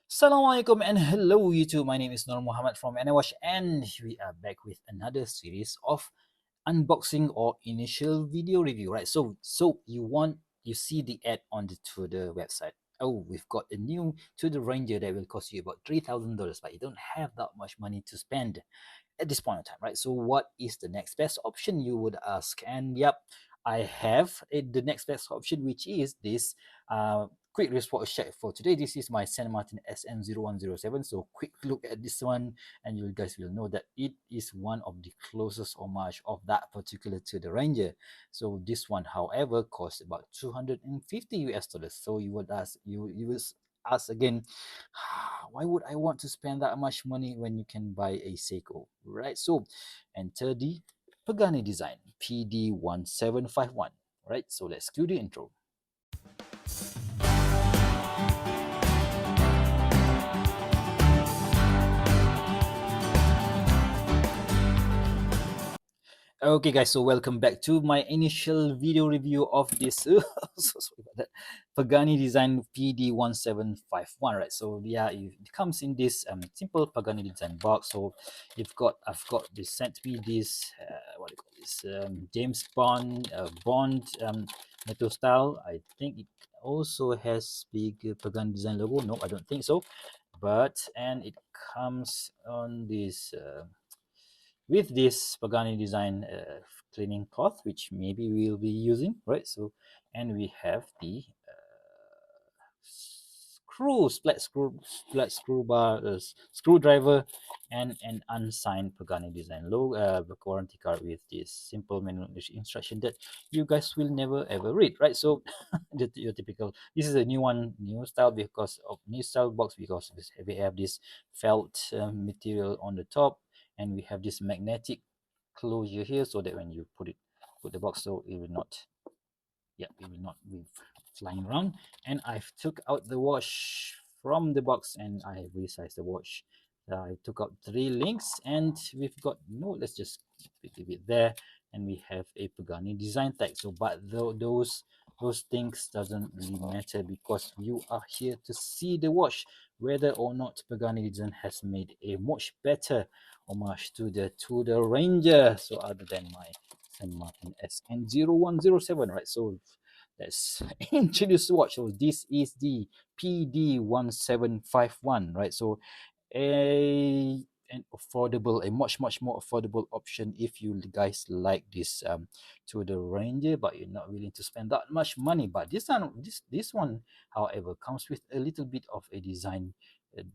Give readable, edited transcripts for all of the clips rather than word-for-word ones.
Assalamualaikum and hello YouTube. My name is Nur Muhammad from NWatch and we are back with another series of unboxing or initial video review, right? So you see the ad on the Tudor website. Oh, we've got a new Tudor Ranger that will cost you about $3,000, but you don't have that much money to spend at this point in time, right? So what is the next best option, you would ask? And yep, I have the next best option, which is this quick response check for today. This is my San Martin SN0107. So quick look at this one and you guys will know that it is one of the closest homage of that particular to the Ranger. So this one, however, costs about 250 US dollars. So you would ask, you will ask again, why would I want to spend that much money when you can buy a Seiko, right? So enter the Pagani Design PD1751, right? So let's do the intro. Okay guys, so welcome back to my initial video review of this so sorry about that, Pagani Design PD1751, right? So yeah, it comes in this simple Pagani Design box. So I've got they sent me this what do you call this, James Bond metal style. I think it also has big Pagani Design logo. No, I don't think so, and it comes on this with this Pagani Design cleaning cloth, which maybe we'll be using, right? So, and we have the split screw bar, screwdriver, and an unsigned Pagani Design logo, warranty card with this simple manual instruction that you guys will never ever read, right? So, your typical. This is a new style because of new style box because we have this felt material on the top, and we have this magnetic closure here so that when you put the box, so it will not, yeah, it will not be flying around. And I've took out the watch from the box and I resized the watch. I took out 3 links and we've got, no, let's just leave it there, and we have a Pagani Design tag. So but those things doesn't really matter because you are here to see the watch, whether or not Pagani Design has made a much better homage to the Ranger. So other than my San Martin SN0107, right? So let's introduce the watch. So this is the PD1751, right? So a much more affordable option if you guys like this to the Ranger, but you're not willing to spend that much money. But this one, however, comes with a little bit of a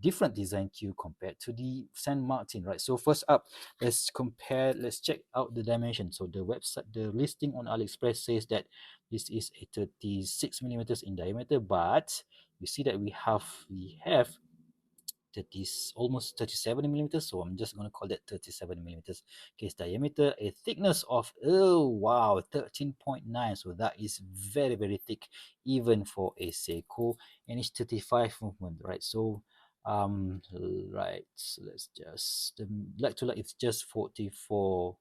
different design cue compared to the San Martin, right? So first up, let's check out the dimension. So the listing on AliExpress says that this is a 36 millimeters in diameter, but you see that we have 30, almost 37 millimeters, so I'm just going to call that 37 millimeters case diameter. A thickness of, oh wow, 13.9, so that is very thick even for a Seiko, and it's 35 movement, right? So right, so let's just like to like it's just 44,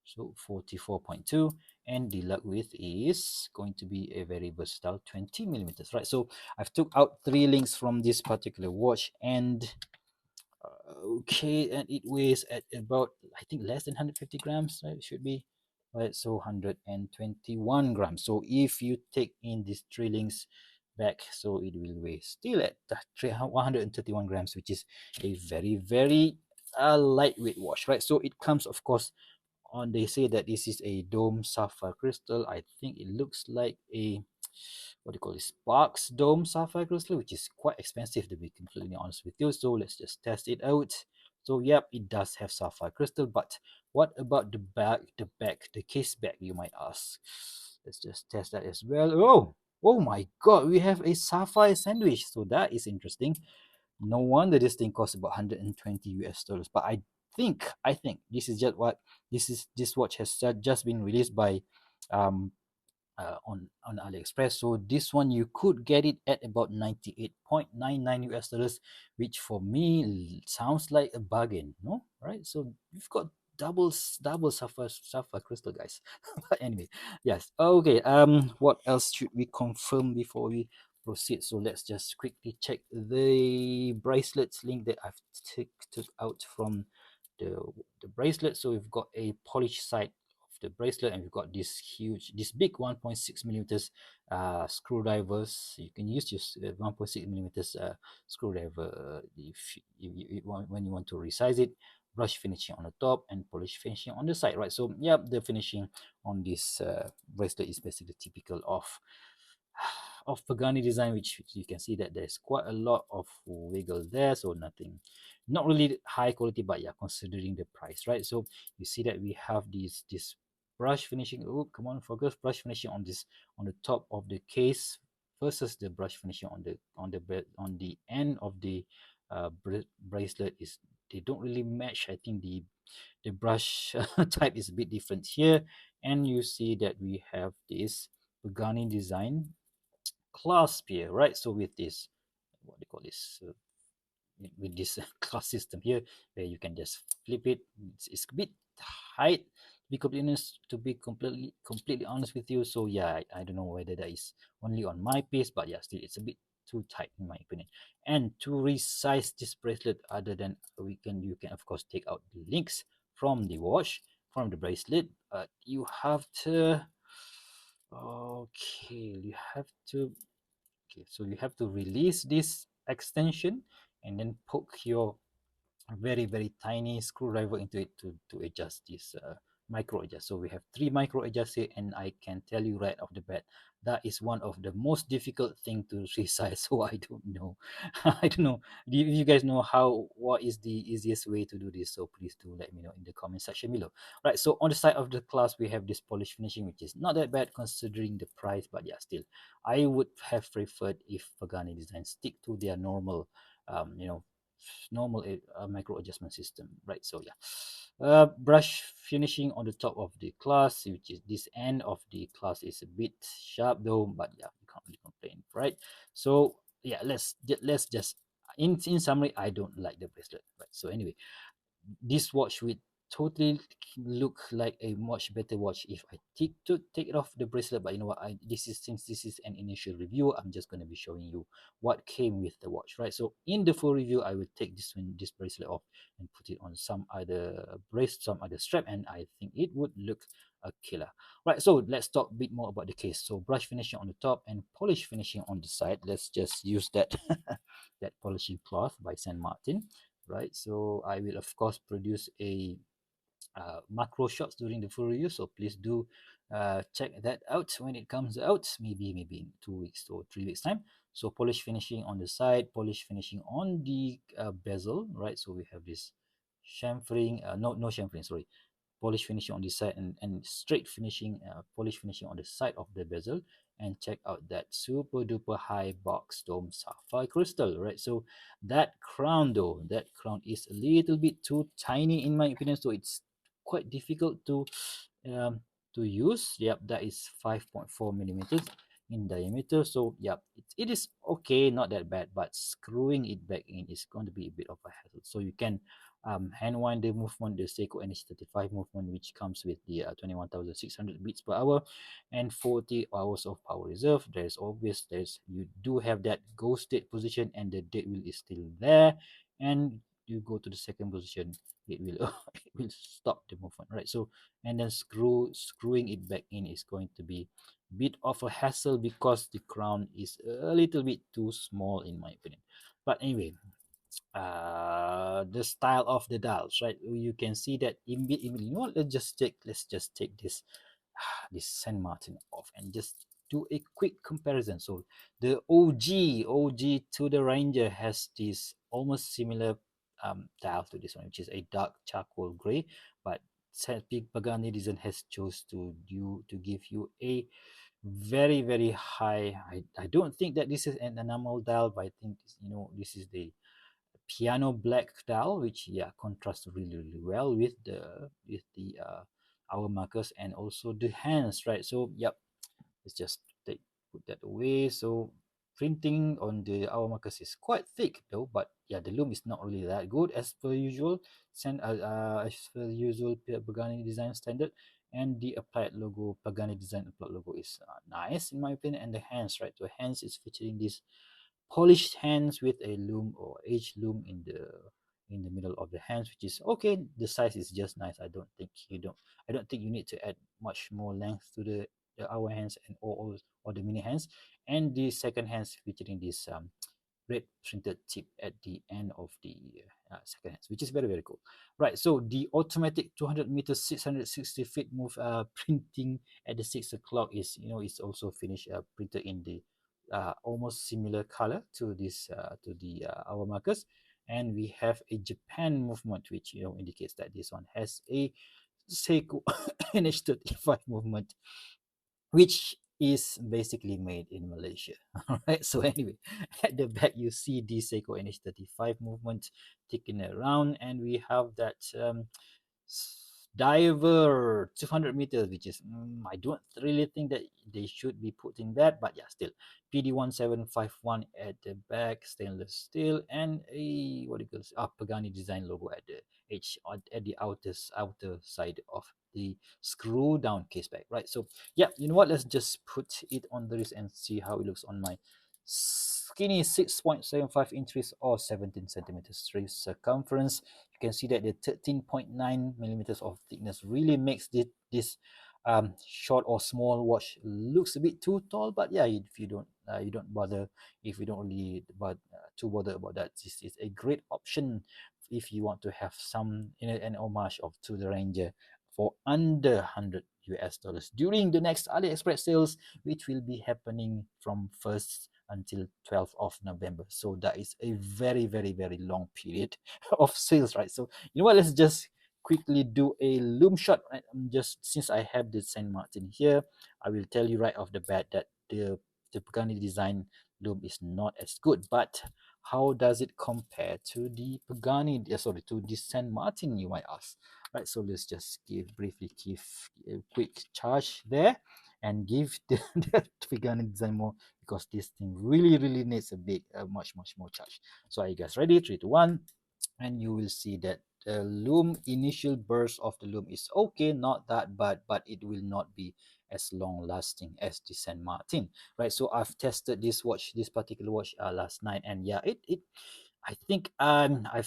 so 44.2, and the lug width is going to be a very versatile 20 millimeters, right? So I've took out 3 links from this particular watch, and okay, and it weighs at about, I think, less than 150 grams, right? It should be, right? So 121 grams. So if you take in these 3 links back, so it will weigh still at 131 grams, which is a very lightweight watch, right? So it comes, of course, on, they say that this is a dome sapphire crystal. I think it looks like a, what do you call it, Sparks dome sapphire crystal, which is quite expensive to be completely honest with you. So let's just test it out. So yep, it does have sapphire crystal, but what about the case back, you might ask? Let's just test that as well. Oh my god, we have a sapphire sandwich, so that is interesting. No wonder this thing costs about 120 US dollars. But I think this is just what this watch has just been released by on AliExpress. So this one you could get it at about 98.99 US dollars, which for me sounds like a bargain, no? Right? So you've got double sapphire crystal, guys. But anyway, yes. Okay. What else should we confirm before we proceed. So let's just quickly check the bracelets link that I've took out from the bracelet. So we've got a polished side of the bracelet, and we've got this big 1.6 millimeters screwdrivers. You can use your 1.6 millimeters screwdriver when you want to resize it. Brush finishing on the top and polish finishing on the side, right? So yeah, the finishing on this bracelet is basically typical of Pagani Design, which you can see that there's quite a lot of wiggle there. So nothing, not really high quality, but yeah, considering the price, right? So you see that we have this brush finishing. Oh, come on, focus! Brush finishing on this, on the top of the case versus the brush finishing on the end of the bracelet. Is they don't really match. I think the brush type is a bit different here, and you see that we have this Pagani Design clasp here, right? So with this, what do you call this, with this class system here, where you can just flip it. It's a bit tight, to be completely honest with you. So yeah, I don't know whether that is only on my pace, but yeah, still it's a bit too tight in my opinion. And to resize this bracelet, other than you can of course take out the links from the watch, from the bracelet, but you have to, okay, you have to, okay, so you have to release this extension and then poke your very tiny screwdriver into it to adjust this micro adjust. So we have 3 micro adjusts here, and I can tell you right off the bat, that is one of the most difficult thing to resize. So I don't know, I don't know if you guys know what is the easiest way to do this. So please do let me know in the comment section below. Right, so on the side of the clasp we have this polish finishing, which is not that bad considering the price, but yeah, still I would have preferred if Pagani Design stick to their normal you know, normal micro adjustment system, right? So yeah, brush finishing on the top of the class, which is this end of the class is a bit sharp though, but yeah, you can't really complain, right? So yeah, let's just, in summary, I don't like the bracelet, right? So anyway, this watch will totally look like a much better watch if I take it off the bracelet. But you know what, since this is an initial review, I'm just going to be showing you what came with the watch, right? So in the full review, I will take this bracelet off and put it on some other strap, and I think it would look a killer, right? So let's talk a bit more about the case. So brush finishing on the top and polish finishing on the side. Let's just use that that polishing cloth by San Martin, right? So I will of course produce a macro shots during the full review, so please do check that out when it comes out, maybe in 2 weeks or 3 weeks time. So polish finishing on the side, polish finishing on the bezel, right? So we have this chamfering, no chamfering, sorry, polish finishing on the side, and straight finishing, polish finishing on the side of the bezel. And check out that super duper high box dome sapphire crystal, right? So that crown though, that crown is a little bit too tiny in my opinion, so it's quite difficult um, to use. Yep, that is 5.4 millimeters in diameter. So yep, it is okay, not that bad, but screwing it back in is going to be a bit of a hassle. So you can hand wind the movement, the Seiko NH35 movement, which comes with the 21,600 beats per hour and 40 hours of power reserve. You do have that go state position, and the dead wheel is still there, and you go to the second position, it will it will stop the movement, right? So, and then screwing it back in is going to be a bit of a hassle because the crown is a little bit too small in my opinion. But anyway, the style of the dials, right? You can see that immediately. You know what, let's just take this this San Martin off and just do a quick comparison. So the OG to the Ranger has this almost similar dial to this one, which is a dark charcoal gray, but Big Pagani Design has chose to give you a very high. I don't think that this is an enamel dial, but I think, you know, this is the piano black dial, which yeah, contrasts really well with the hour markers and also the hands, right? So yep, let's just put that away. So printing on the hour markers is quite thick though, but yeah, the loom is not really that good as per usual. As per usual Pagani Design standard. and the applied logo, Pagani Design applied logo is nice in my opinion. And the hands, right? The hands is featuring this polished hands with a loom or edge loom in the middle of the hands, which is okay. The size is just nice. I don't think you need to add much more length to the hour hands and or the mini hands. And the second hands featuring this red printed tip at the end of the second hands, which is very very cool. Right, so the automatic 200 meters 660 feet move printing at the 6 o'clock is, it's also finished printed in the almost similar color to this to the hour markers. And we have a Japan movement, which indicates that this one has a Seiko NH35 movement, which is basically made in Malaysia. All right. So anyway, at the back you see the Seiko NH35 movement ticking around, and we have that diver 200 meters, which is I don't really think that they should be putting that, but yeah, still PD1751 at the back, stainless steel, and a what do you call this? Pagani Design logo at the edge, at the outer side of the screw down case back, right? So yeah, you know what, let's just put it on the wrist and see how it looks on my skinny 6.75 inches or 17 centimeters wrist circumference. You can see that the 13.9 millimeters of thickness really makes this short or small watch looks a bit too tall. But yeah, if you don't bother, if you don't really too bother about that, this is a great option if you want to have some, an homage of to the Ranger for under 100 US dollars during the next AliExpress sales, which will be happening from 1st until 12th of November. So that is a very, very, very long period of sales, right? So you know what? Let's just quickly do a loom shot. Right? Just since I have the San Martin here, I will tell you right off the bat that the Pagani Design loom is not as good. But how does it compare to the Pagani? Sorry, to the San Martin, you might ask. Right. So let's just briefly give a quick charge there and give the Pagani Design more, because this thing really really needs a big much more charge. So are you guys ready? 3 to 1, and you will see that the loom initial burst of the loom is okay, not that bad, but it will not be as long lasting as the San Martin, right? So I've tested this particular watch last night, and yeah, it I think I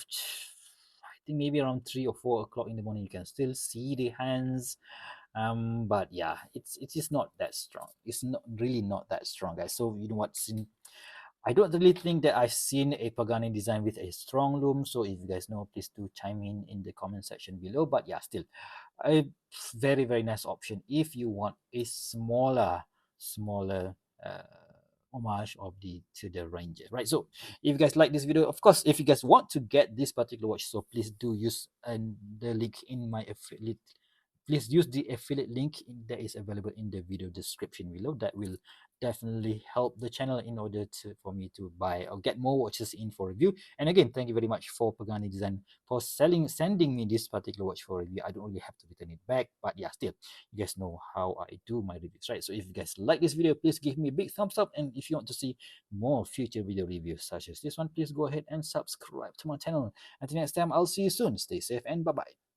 think maybe around 3 or 4 o'clock in the morning you can still see the hands. But yeah, it is not that strong. It's not really not that strong, guys. So you know what's in, I don't really think that I've seen a Pagani Design with a strong loom. So if you guys know, please do chime in the comment section below. But yeah, still a very very nice option if you want a smaller homage of the to the Ranger, right? So if you guys like this video, of course, if you guys want to get this particular watch, so please do use the link in my affiliate, please use the affiliate link that is available in the video description below. That will definitely help the channel in order for me to buy or get more watches in for review. And again, thank you very much for Pagani Design for sending me this particular watch for review. I don't really have to return it back, but yeah, still, you guys know how I do my reviews, right? So if you guys like this video, please give me a big thumbs up, and if you want to see more future video reviews such as this one, please go ahead and subscribe to my channel. Until next time, I'll see you soon. Stay safe and bye bye.